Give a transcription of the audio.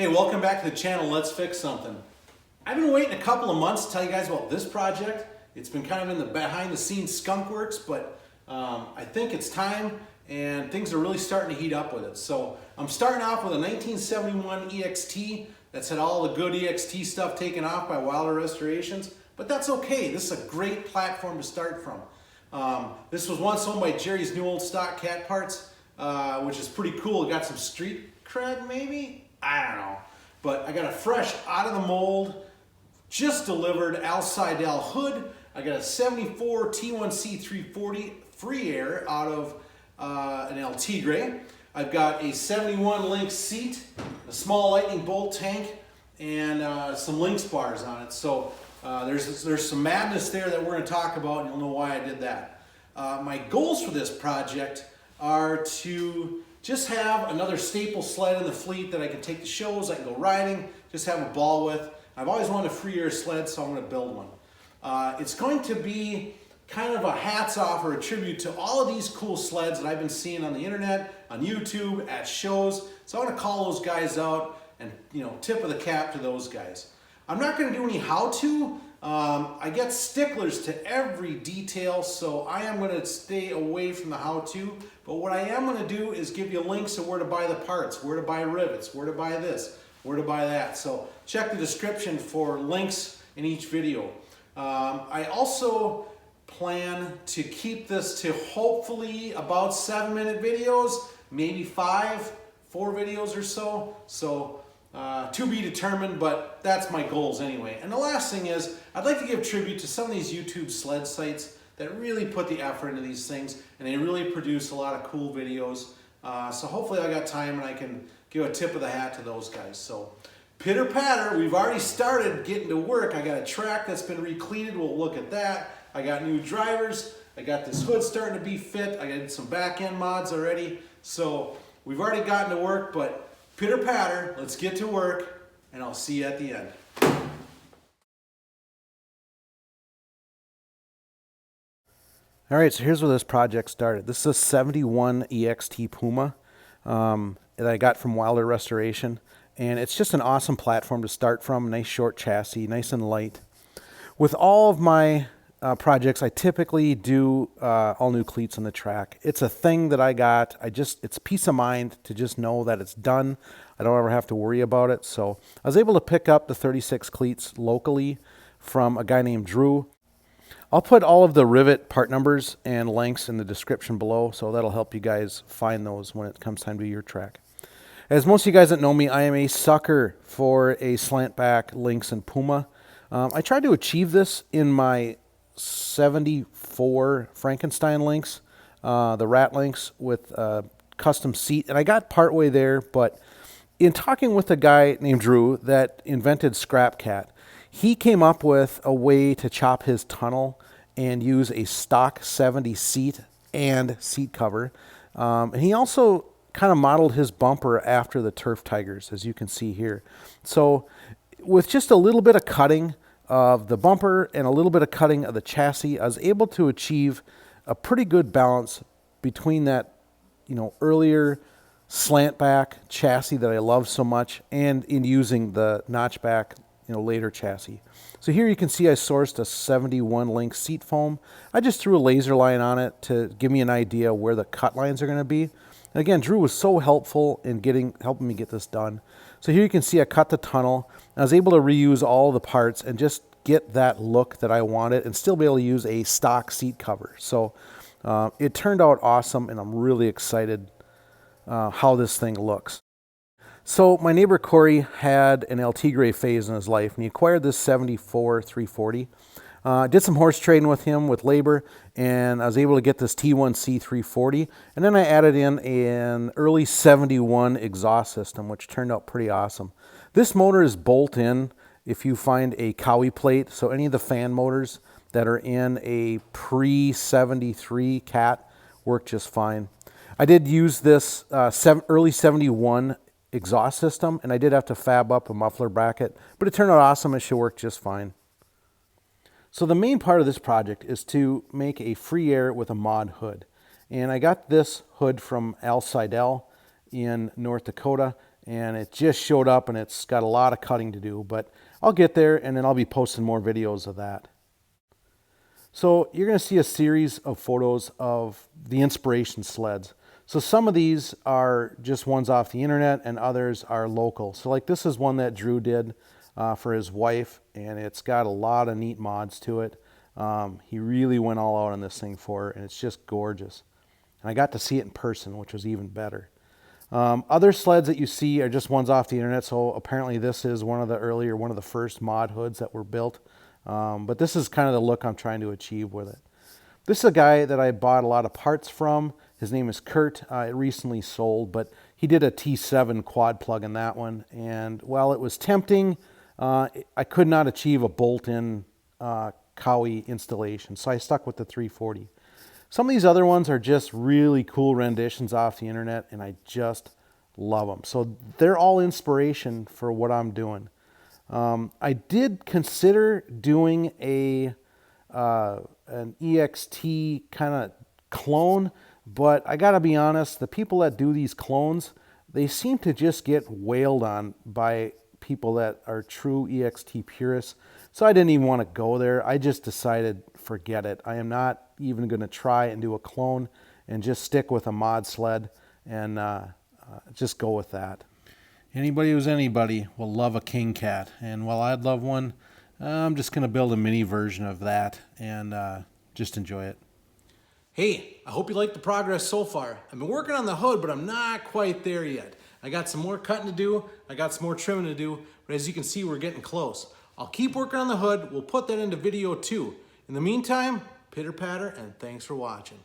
Hey, welcome back to the channel, Let's Fix Something. I've been waiting a couple of months to tell you guys about this project. It's been kind of in the behind the scenes skunk works, but I think it's time and things are really starting to heat up with it. So I'm starting off with a 1971 EXT that's had all the good EXT stuff taken off by Wilder Restorations, but that's okay. This is a great platform to start from. This was once owned by Jerry's New Old Stock Cat Parts, which is pretty cool. It got some street cred maybe? I don't know. But I got a fresh, out of the mold, just delivered SEYDEL hood. I got a 74 T1C 340 free air out of an LT gray. I've got a 71 Lynx seat, a small lightning bolt tank, and some Lynx bars on it. So there's some madness there that we're going to talk about, and you'll know why I did that. My goals for this project are to just have another staple sled in the fleet that I can take to shows, I can go riding, just have a ball with. I've always wanted a free air sled, so I'm going to build one. It's going to be kind of a hats off or a tribute to all of these cool sleds that I've been seeing on the internet, on YouTube, at shows. So I want to call those guys out and, you know, tip of the cap to those guys. I'm not going to do any how-to. I get sticklers to every detail, so I am going to stay away from the how-to. But what I am going to do is give you links to where to buy the parts, where to buy rivets, where to buy this, where to buy that. So check the description for links in each video. I also plan to keep this to hopefully about 7-minute videos, maybe 4 videos or so. So to be determined, but that's my goals anyway. And the last thing is, I'd like to give tribute to some of these YouTube sled sites that really put the effort into these things, and they really produce a lot of cool videos. So hopefully I got time and I can give a tip of the hat to those guys. So pitter patter, we've already started getting to work. I got a track that's been recleated, we'll look at that. I got new drivers, I got this hood starting to be fit, I got some back end mods already. So we've already gotten to work, but pitter patter, let's get to work, and I'll see you at the end. All right, so here's where this project started. This is a 71 EXT Puma that I got from Wilder Restoration, and it's just an awesome platform to start from. Nice short chassis, nice and light. With all of my projects, I typically do all new cleats on the track. It's a thing that I got. It's peace of mind to just know that it's done. I don't ever have to worry about it. So I was able to pick up the 36 cleats locally from a guy named Drew. I'll put all of the rivet part numbers and links in the description below, so that'll help you guys find those when it comes time to your track. As most of you guys that know me, I am a sucker for a slant back Lynx and Puma. I tried to achieve this in my 74 Frankenstein Lynx, the Rat Lynx with a custom seat, and I got partway there, but in talking with a guy named Drew that invented Scrap Cat, he came up with a way to chop his tunnel and use a stock 70 seat and seat cover. And he also kind of modeled his bumper after the Turf Tigers, as you can see here. So with just a little bit of cutting of the bumper and a little bit of cutting of the chassis, I was able to achieve a pretty good balance between that, you know, earlier slant back chassis that I love so much and in using the notchback, you know, later chassis. So here you can see I sourced a 71 Lynx seat foam. I just threw a laser line on it to give me an idea where the cut lines are going to be. And again, Drew was so helpful in helping me get this done. So here you can see I cut the tunnel. I was able to reuse all the parts and just get that look that I wanted and still be able to use a stock seat cover. So it turned out awesome, and I'm really excited how this thing looks. So my neighbor Corey had an LT gray phase in his life, and he acquired this 74 340. Did some horse trading with him with labor, and I was able to get this T1C 340. And then I added in an early 71 exhaust system, which turned out pretty awesome. This motor is bolt-in if you find a KOURY plate, so any of the fan motors that are in a pre-73 Cat work just fine. I did use this early 71 exhaust system, and I did have to fab up a muffler bracket, but it turned out awesome. It should work just fine. So the main part of this project is to make a free air with a mod hood, and I got this hood from SEYDEL in North Dakota, and it just showed up, and it's got a lot of cutting to do, but I'll get there, and then I'll be posting more videos of that. So you're going to see a series of photos of the inspiration sleds. So some of these are just ones off the internet, and others are local. So like this is one that Drew did for his wife, and it's got a lot of neat mods to it. He really went all out on this thing for her, and it's just gorgeous. And I got to see it in person, which was even better. Other sleds that you see are just ones off the internet. So apparently this is one of the first mod hoods that were built. But this is kind of the look I'm trying to achieve with it. This is a guy that I bought a lot of parts from. His name is Kurt. It recently sold, but he did a T7 quad plug in that one. And while it was tempting, I could not achieve a bolt-in KOURY installation, so I stuck with the 340. Some of these other ones are just really cool renditions off the internet, and I just love them. So they're all inspiration for what I'm doing. I did consider doing an EXT kind of clone, but I gotta be honest, the people that do these clones, they seem to just get wailed on by people that are true EXT purists. So I didn't even want to go there. I just decided, forget it. I am not even going to try and do a clone, and just stick with a mod sled and just go with that. Anybody who's anybody will love a King Cat, and while I'd love one, I'm just going to build a mini version of that and just enjoy it. Hey, I hope you like the progress so far. I've been working on the hood, but I'm not quite there yet. I got some more cutting to do, I got some more trimming to do, but as you can see, we're getting close. I'll keep working on the hood, we'll put that into video too. In the meantime, pitter patter, and thanks for watching.